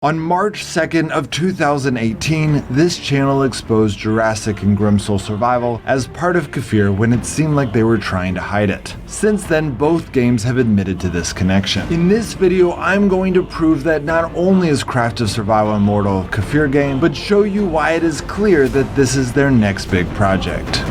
On March 2nd of 2018, this channel exposed Jurassic and Grimsoul Survival as part of Kfir when it seemed like they were trying to hide it. Since then, both games have admitted to this connection. In this video, I'm going to prove that not only is Craft of Survival Immortal a Kfir game, but show you why it is clear that this is their next big project.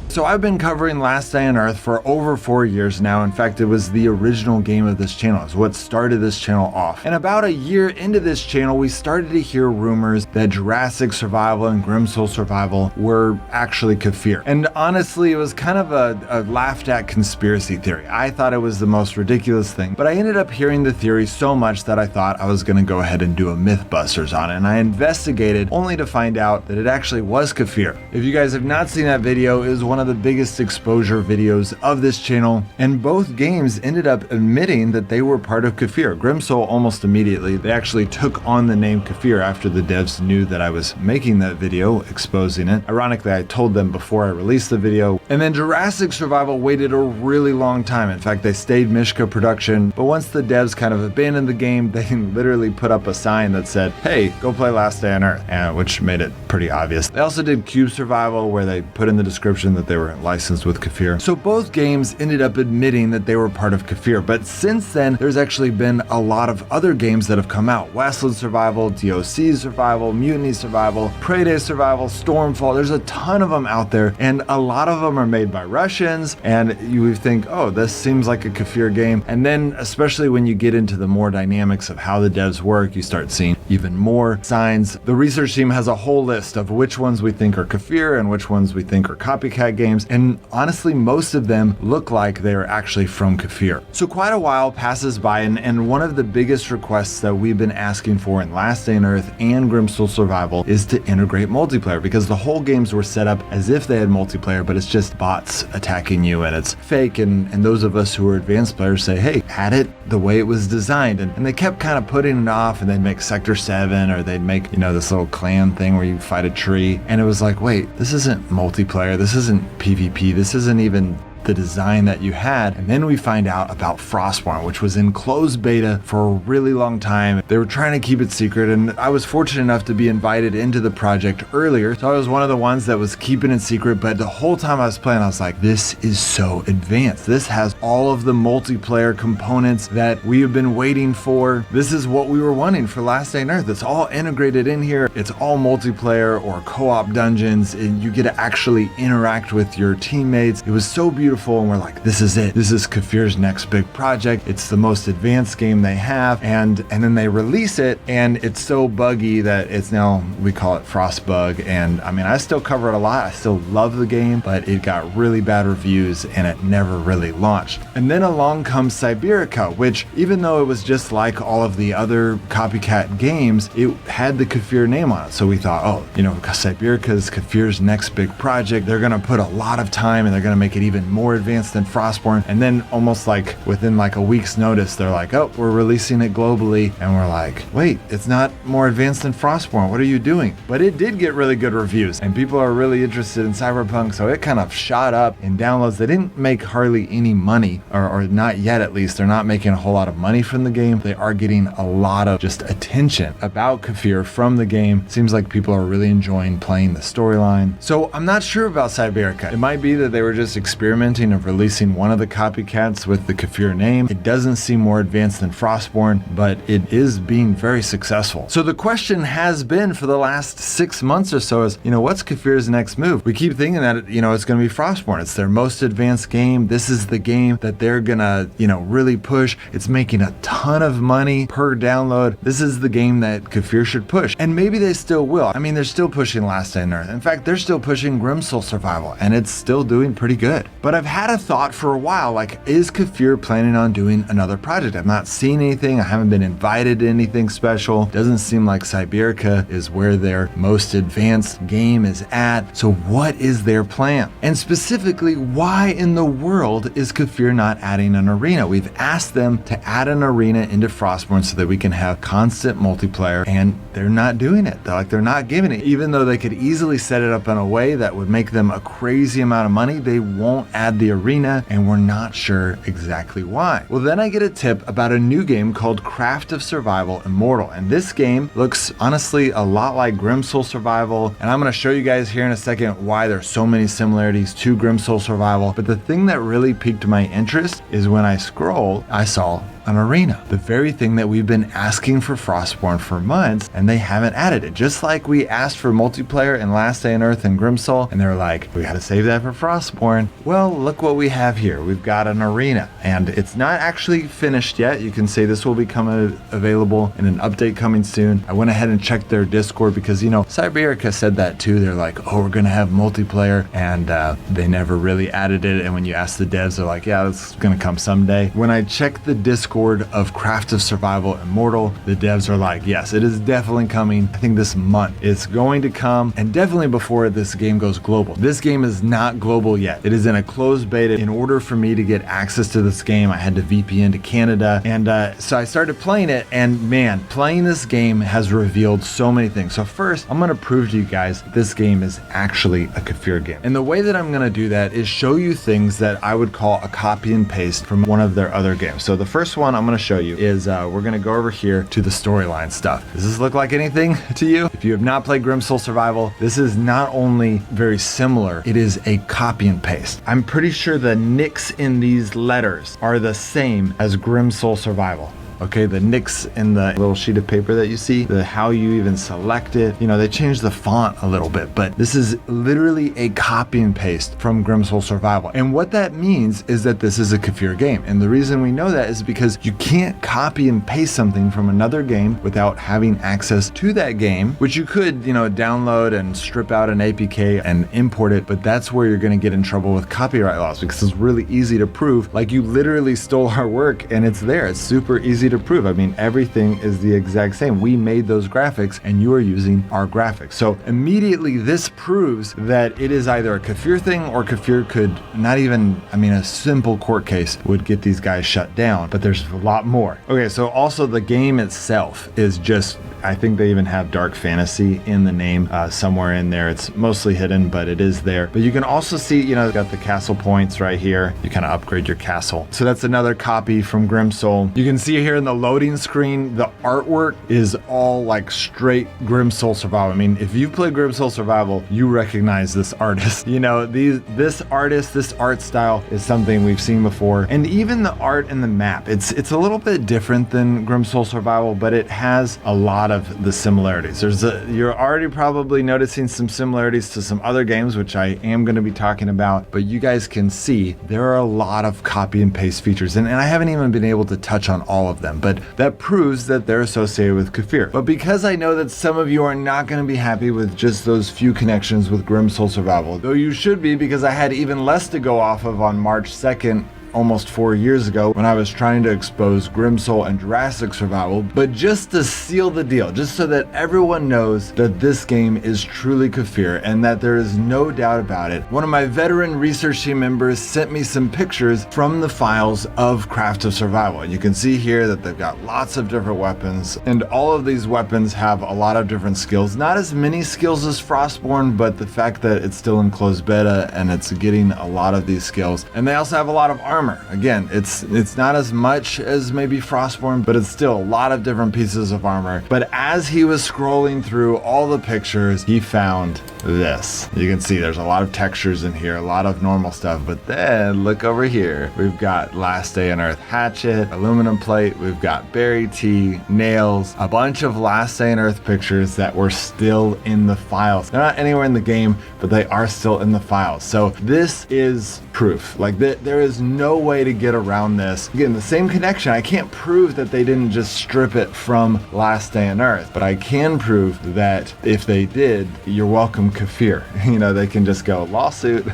So I've been covering Last Day on Earth for over 4 years now. In fact, it was the original game of this channel. It's what started this channel off. And about a year into this channel, we started to hear rumors that Jurassic Survival and Grimsoul Survival were actually Kfir. And honestly, it was kind of a laughed at conspiracy theory. I thought it was the most ridiculous thing, but I ended up hearing the theory so much that I thought I was gonna go ahead and do a Mythbusters on it. And I investigated only to find out that it actually was Kfir. If you guys have not seen that video, it was one of the biggest exposure videos of this channel, and both games ended up admitting that they were part of Kfir. Grimsoul almost immediately, they actually took on the name Kfir after the devs knew that I was making that video exposing it. Ironically, I told them before I released the video. And then Jurassic Survival waited a really long time. In fact, they stayed Mishka production, but once the devs kind of abandoned the game, they literally put up a sign that said, hey, go play Last Day on Earth, which made it pretty obvious. They also did Cube Survival, where they put in the description that they were licensed with Kfir. So both games ended up admitting that they were part of Kfir, but since then, there's actually been a lot of other games that have come out. Wasteland Survival, DOC Survival, Mutiny Survival, Prey Day Survival, Stormfall. There's a ton of them out there, and a lot of them are made by Russians, and you would think, oh, this seems like a Kfir game. And then, especially when you get into the more dynamics of how the devs work, you start seeing even more signs. The research team has a whole list of which ones we think are Kfir and which ones we think are copycat games. And honestly, most of them look like they're actually from Kfir. So quite a while passes by, and one of the biggest requests that we've been asking for in Last Day on Earth and Grimsoul Survival is to integrate multiplayer, because the whole games were set up as if they had multiplayer, but it's just bots attacking you and it's fake. And those of us who are advanced players say, hey, had it the way it was designed. And they kept kind of putting it off, and they'd make Sector 7, or they'd make, this little clan thing where you fight a tree. And it was like, wait, this isn't multiplayer. This isn't PvP. This isn't even the design that you had. And then we find out about Frostborn, which was in closed beta for a really long time. They were trying to keep it secret, and I was fortunate enough to be invited into the project earlier. So I was one of the ones that was keeping it secret, but the whole time I was playing, I was like, this is so advanced. This has all of the multiplayer components that we have been waiting for. This is what we were wanting for Last Day on Earth. It's all integrated in here. It's all multiplayer or co-op dungeons, and you get to actually interact with your teammates. It was so beautiful. And we're like, this is it. This is Kfir's next big project. It's the most advanced game they have. And then they release it, and it's so buggy that it's now, we call it Frostbug. And I mean, I still cover it a lot. I still love the game, but it got really bad reviews and it never really launched. And then along comes Siberica, which, even though it was just like all of the other copycat games, it had the Kfir name on it. So we thought, oh, Siberica is Kfir's next big project. They're gonna put a lot of time, and they're gonna make it even more advanced than Frostborn. And then almost like within like a week's notice, they're like, oh, we're releasing it globally. And we're like, wait, it's not more advanced than Frostborn. What are you doing? But it did get really good reviews, and people are really interested in Cyberpunk. So it kind of shot up in downloads. They didn't make hardly any money, or not yet at least. They're not making a whole lot of money from the game. They are getting a lot of just attention about Kfir from the game. Seems like people are really enjoying playing the storyline. So I'm not sure about Siberica. It might be that they were just experimenting of releasing one of the copycats with the Kfir name. It doesn't seem more advanced than Frostborn, but it is being very successful. So the question has been for the last 6 months or so is, what's Kfir's next move? We keep thinking that, it's going to be Frostborn. It's their most advanced game. This is the game that they're gonna, really push. It's making a ton of money per download. This is the game that Kfir should push. And maybe they still will. I mean, they're still pushing Last Day on Earth. In fact, they're still pushing Grimsoul Survival, and it's still doing pretty good. But I've had a thought for a while, like, is Kfir planning on doing another project? I've not seen anything. I haven't been invited to anything special. Doesn't seem like Siberica is where their most advanced game is at. So what is their plan? And specifically, why in the world is Kfir not adding an arena? We've asked them to add an arena into Frostborn so that we can have constant multiplayer, and they're not doing it. They're not giving it. Even though they could easily set it up in a way that would make them a crazy amount of money, they won't add had the arena, and we're not sure exactly why. Well, then I get a tip about a new game called Craft of Survival Immortal, and this game looks honestly a lot like Grimsoul Survival, and I'm going to show you guys here in a second why there's so many similarities to Grimsoul Survival. But the thing that really piqued my interest is when I scroll, I saw an arena, the very thing that we've been asking for Frostborn for months, and they haven't added it. Just like we asked for multiplayer in Last Day on Earth and Grimsoul, and they're like, we gotta save that for Frostborn. Well, look what we have here. We've got an arena, and it's not actually finished yet. You can say this will become available in an update coming soon. I went ahead and checked their Discord because, you know, Cyberica said that too. They're like, oh, we're gonna have multiplayer, and they never really added it. And when you ask the devs, they're like, yeah, it's gonna come someday. When I checked the Discord of Craft of Survival Immortal, the devs are like, yes, it is definitely coming. I think this month it's going to come, and definitely before this game goes global. This game is not global yet. It is in a closed beta. In order for me to get access to this game, I had to VPN to Canada, and so I started playing it, and man, playing this game has revealed so many things. So first, I'm going to prove to you guys this game is actually a Kefir game, and the way that I'm going to do that is show you things that I would call a copy and paste from one of their other games. So the first one I'm going to show you is we're going to go over here to the storyline stuff. Does this look like anything to you? If you have not played Grimsoul Survival, this is not only very similar, it is a copy and paste. I'm pretty sure the nicks in these letters are the same as Grimsoul Survival. Okay, the nicks in the little sheet of paper that you see, how you even select it, you know, they changed the font a little bit, but this is literally a copy and paste from Grimsoul Survival. And what that means is that this is a Kefir game. And the reason we know that is because you can't copy and paste something from another game without having access to that game, which you could, you know, download and strip out an APK and import it, but that's where you're gonna get in trouble with copyright laws because it's really easy to prove. Like, you literally stole our work and it's there. It's super easy to prove. I mean, everything is the exact same. We made those graphics and you are using our graphics. So immediately this proves that it is either a Kefir thing, or Kefir could not even, I mean, a simple court case would get these guys shut down, but there's a lot more. Okay, so also the game itself is just, I think they even have dark fantasy in the name somewhere in there. It's mostly hidden, but it is there. But you can also see, you know, got the castle points right here. You kind of upgrade your castle. So that's another copy from Grimsoul. You can see here in the loading screen, the artwork is all like straight Grimsoul Survival. I mean, if you've played Grimsoul Survival, you recognize this artist. You know, this artist, this art style is something we've seen before. And even the art and the map, it's a little bit different than Grimsoul Survival, but it has a lot of the similarities. You're already probably noticing some similarities to some other games, which I am going to be talking about, but you guys can see there are a lot of copy and paste features, and I haven't even been able to touch on all of them, but that proves that they're associated with Kefir. But because I know that some of you are not going to be happy with just those few connections with Grimsoul Survival, though you should be, because I had even less to go off of on March 2nd, almost 4 years ago, when I was trying to expose Grimsoul and Jurassic Survival, but just to seal the deal, just so that everyone knows that this game is truly Kefir and that there is no doubt about it. One of my veteran research team members sent me some pictures from the files of Craft of Survival. You can see here that they've got lots of different weapons, and all of these weapons have a lot of different skills. Not as many skills as Frostborn, but the fact that it's still in closed beta and it's getting a lot of these skills. And they also have a lot of armor. Again, it's not as much as maybe Frostborn, but it's still a lot of different pieces of armor. But as he was scrolling through all the pictures, he found this. You can see there's a lot of textures in here, a lot of normal stuff, but then look over here. We've got Last Day on Earth hatchet, aluminum plate, we've got berry tea, nails, a bunch of Last Day on Earth pictures that were still in the files. They're not anywhere in the game, but they are still in the files. So this is proof. Like, there is no way to get around this. Again, the same connection. I can't prove that they didn't just strip it from Last Day on Earth, but I can prove that if they did, you're welcome, Kefir. You know, they can just go lawsuit.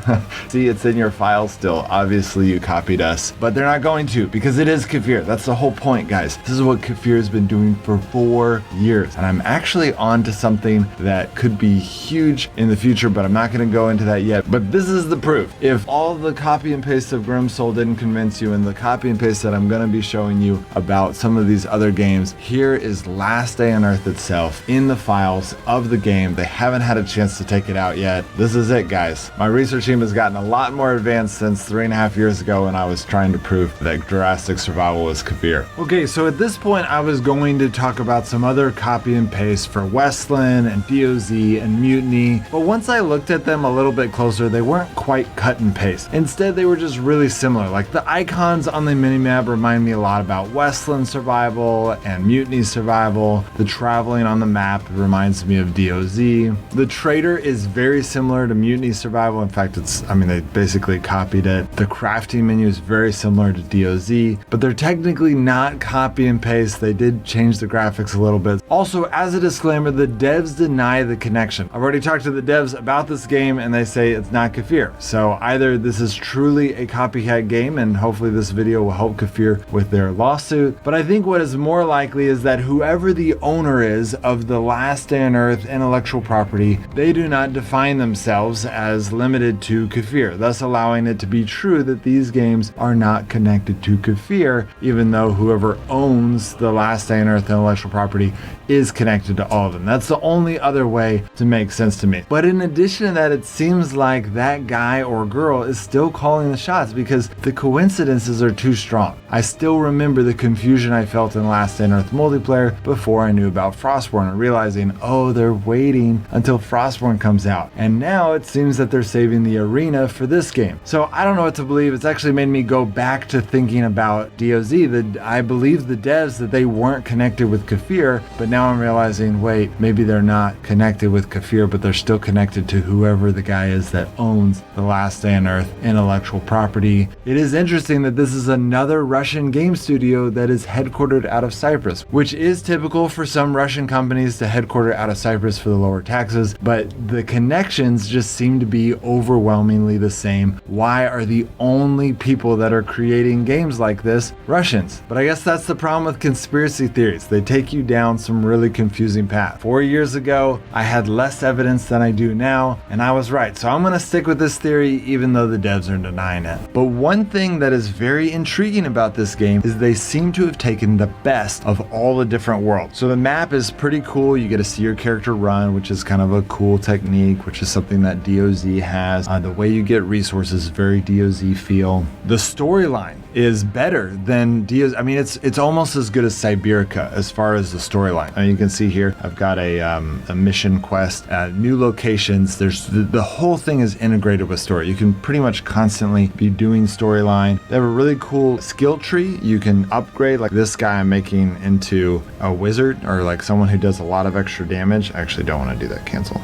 See, it's in your file still. Obviously you copied us, but they're not going to, because it is Kefir. That's the whole point, guys. This is what Kefir has been doing for 4 years, and I'm actually on to something that could be huge in the future, but I'm not going to go into that yet. But this is the proof. If all the copy and paste of Grimsoul didn't convince you, and the copy and paste that I'm going to be showing you about some of these other games, here is Last Day on Earth itself in the files of the game. They haven't had a chance to take it out yet. This is it, guys. My research team has gotten a lot more advanced since 3.5 years ago when I was trying to prove that Jurassic Survival was Kfir. Okay, so at this point I was going to talk about some other copy and paste for Westland and DOZ and Mutiny, but once I looked at them a little bit closer, they weren't quite cut and paste. Instead, they were just really similar. Like the icons on the minimap remind me a lot about Westland Survival and Mutiny Survival. The traveling on the map reminds me of DOZ. The trader is very similar to Mutiny Survival. In fact, they basically copied it. The crafting menu is very similar to DOZ, but they're technically not copy and paste. They did change the graphics a little bit. Also, as a disclaimer, the devs deny the connection. I've already talked to the devs about this game and they say it's not Kfir. So either this is truly a copycat game and hopefully this video will help Kfir with their lawsuit, but I think what is more likely is that whoever the owner is of the Last Day on Earth intellectual property, they do not define themselves as limited to Kfir, thus allowing it to be true that these games are not connected to Kfir, even though whoever owns the Last Day on Earth intellectual property is connected to all of them. That's the only other way to make sense to me. But in addition to that, it seems like that guy or girl is still calling the shots because the coincidences are too strong. I still remember the confusion I felt in Last Day on Earth multiplayer before I knew about Frostborn and realizing, oh, they're waiting until Frostborn comes out. And now it seems that they're saving the arena for this game. So I don't know what to believe. It's actually made me go back to thinking about DOZ. I believe the devs that they weren't connected with Kfir, but now I'm realizing, wait, maybe they're not connected with Kfir, but they're still connected to whoever the guy is that owns the Last Day on Earth intellectual property. It is interesting that this is another Russian game studio that is headquartered out of Cyprus, which is typical for some Russian companies to headquarter out of Cyprus for the lower taxes, but the connections just seem to be overwhelmingly the same. Why are the only people that are creating games like this Russians? But I guess that's the problem with conspiracy theories. They take you down some really confusing path. 4 years ago, I had less evidence than I do now, and I was right. So I'm going to stick with this theory even though the devs are denying it. But one thing that is very intriguing about this game is they seem to have taken the best of all the different worlds. So the map is pretty cool. You get to see your character run, which is kind of a cool technique, which is something that DOZ has. The way you get resources is very DOZ feel. The storyline is better than DOZ. I mean, it's almost as good as Siberica as far as the storyline. I mean, you can see here, I've got a mission quest, new locations. There's the whole thing is integrated with story. You can pretty much constantly be doing storyline. They have a really cool skill tree. You can upgrade, like this guy I'm making into a wizard or like someone who does a lot of extra damage. I actually don't want to do that, cancel.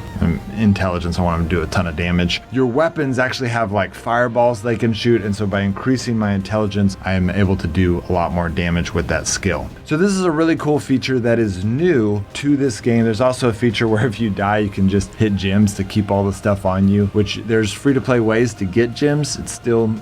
Intelligence, I want him to do a ton of damage. Your weapons actually have like fireballs they can shoot, and so by increasing my intelligence, I am able to do a lot more damage with that skill. So this is a really cool feature that is new to this game. There's also a feature where if you die, you can just hit gems to keep all the stuff on you, which there's free-to-play ways to get gems. It's still,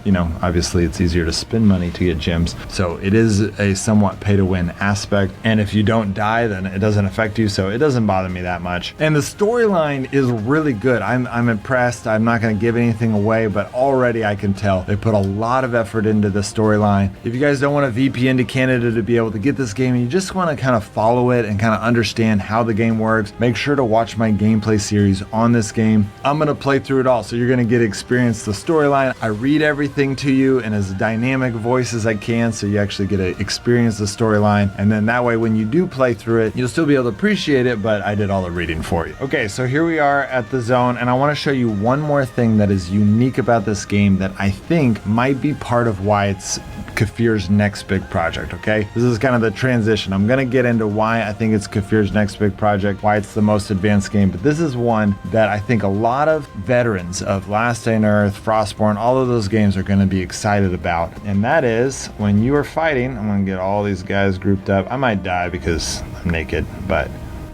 obviously it's easier to spend money to get gems. So it is a somewhat pay-to-win aspect. And if you don't die, then it doesn't affect you. So it doesn't bother me that much. And the storyline is really good. I'm impressed. I'm not going to give anything away, but already I can tell they put a lot of effort into the storyline. If you guys don't want to VPN to Canada to be able to get this game and you just want to kind of follow it and kind of understand how the game works, make sure to watch my gameplay series on this game. I'm going to play through it all, so you're going to get to experience the storyline. I read everything to you in as dynamic voice as I can, so you actually get to experience the storyline, and then that way when you do play through it, you'll still be able to appreciate it, but I did all the reading for you. Okay, so here we are at the zone, and I want to show you one more thing that is unique about this game that I think might be part of why it's Kfir's next big project, okay? This is kind of the transition. I'm gonna get into why I think it's Kfir's next big project, why it's the most advanced game, but this is one that I think a lot of veterans of Last Day on Earth, Frostborn, all of those games are gonna be excited about, and that is when you are fighting. I'm gonna get all these guys grouped up. I might die because I'm naked, but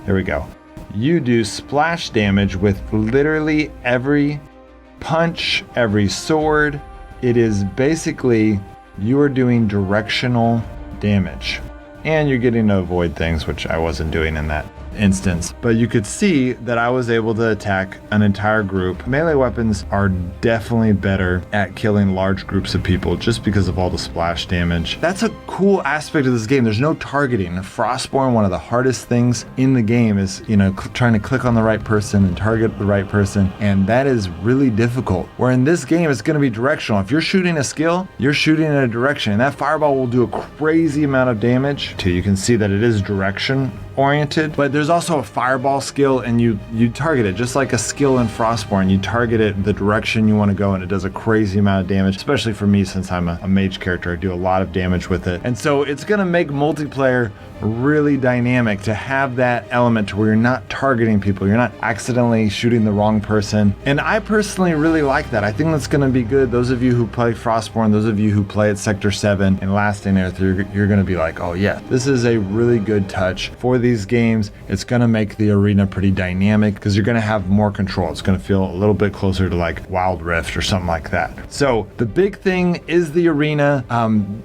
here we go. You do splash damage with literally every punch, every sword. It is basically you are doing directional damage, and you're getting to avoid things, which I wasn't doing in that instance. But you could see that I was able to attack an entire group. Melee weapons are definitely better at killing large groups of people just because of all the splash damage. That's a cool aspect of this game. There's no targeting. Frostborn, one of the hardest things in the game is, trying to click on the right person and target the right person, and that is really difficult. Where in this game, it's going to be directional. If you're shooting a skill, you're shooting in a direction, and that fireball will do a crazy amount of damage. Too, you can see that it is direction oriented, but there's also a fireball skill, and you target it just like a skill in Frostborn. You target it the direction you want to go, and it does a crazy amount of damage, especially for me since I'm a mage character. I do a lot of damage with it, and so it's going to make multiplayer really dynamic to have that element to where you're not targeting people, you're not accidentally shooting the wrong person. And I personally really like that. I think that's going to be good. Those of you who play Frostborn, those of you who play at Sector 7 and Last Day on Earth, you're going to be like, oh yeah, this is a really good touch for these games. It's going to make the arena pretty dynamic because you're going to have more control. It's going to feel a little bit closer to like Wild Rift or something like that. So the big thing is the arena.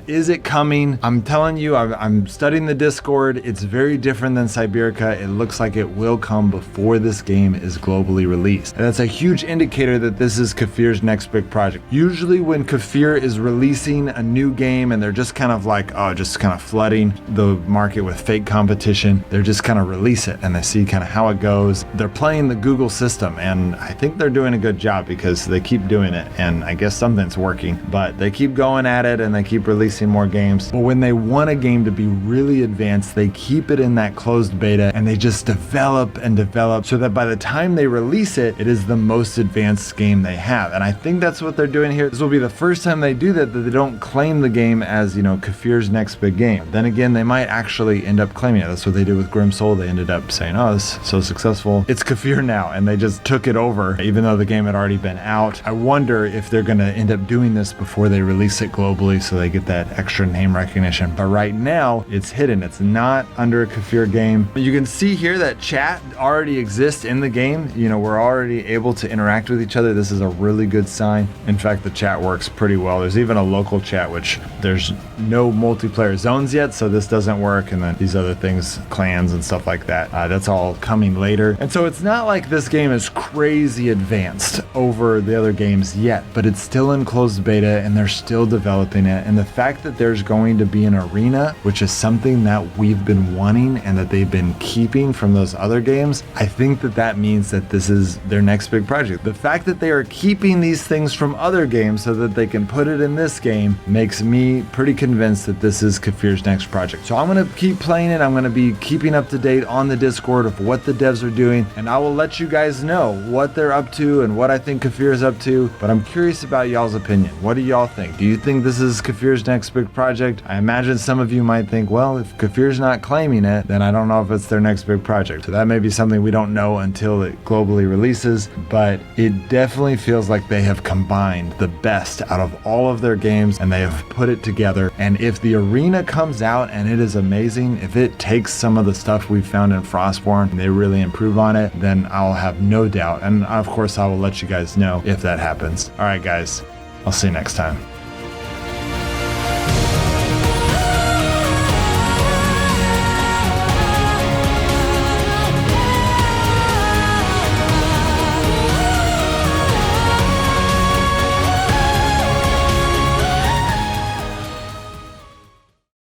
Is it coming? I'm telling you, I'm studying the Discord. It's very different than Cyberica. It looks like it will come before this game is globally released. And that's a huge indicator that this is Kafir's next big project. Usually when Kafir is releasing a new game and they're just kind of like, just kind of flooding the market with fake competition, they're just kind of release it and they see kind of how it goes. They're playing the Google system, and I think they're doing a good job because they keep doing it, and I guess something's working, but they keep going at it and they keep releasing more games. But when they want a game to be really advanced, they keep it in that closed beta and they just develop and develop so that by the time they release it, it is the most advanced game they have. And I think that's what they're doing here. This will be the first time they do that they don't claim the game as, Kafir's next big game. Then again, they might actually end up claiming it. That's what they did with Grim Soul. They ended up saying, oh, this is so successful, it's Kafir now. And they just took it over, even though the game had already been out. I wonder if they're going to end up doing this before they release it globally so they get that extra name recognition. But right now, it's hidden. It's not under a Kafir game. You can see here that chat already exists in the game. We're already able to interact with each other. This is a really good sign. In fact, the chat works pretty well. There's even a local chat, which there's no multiplayer zones yet, so this doesn't work. And then these other things, clans and stuff like that, that's all coming later. And so it's not like this game is crazy advanced over the other games yet, but it's still in closed beta and they're still developing it. And the fact that there's going to be an arena, which is something that we've been wanting and that they've been keeping from those other games, I think that means that this is their next big project. The fact that they are keeping these things from other games so that they can put it in this game makes me pretty convinced that this is Kafir's next project. So I'm going to keep playing it. I'm going to be keeping up to date on the Discord of what the devs are doing, and I will let you guys know what they're up to and what I think Kafir is up to. But I'm curious about y'all's opinion. What do y'all think? Do you think this is Kafir's next big project? I imagine some of you might think, well, if Kafir's not claiming it, then I don't know if it's their next big project. So that may be something we don't know until it globally releases, but it definitely feels like they have combined the best out of all of their games and they have put it together. And if the arena comes out and it is amazing, if it takes some of the stuff we've found in Frostborn and they really improve on it, then I'll have no doubt. And of course, I will let you guys know if that happens. All right, guys, I'll see you next time.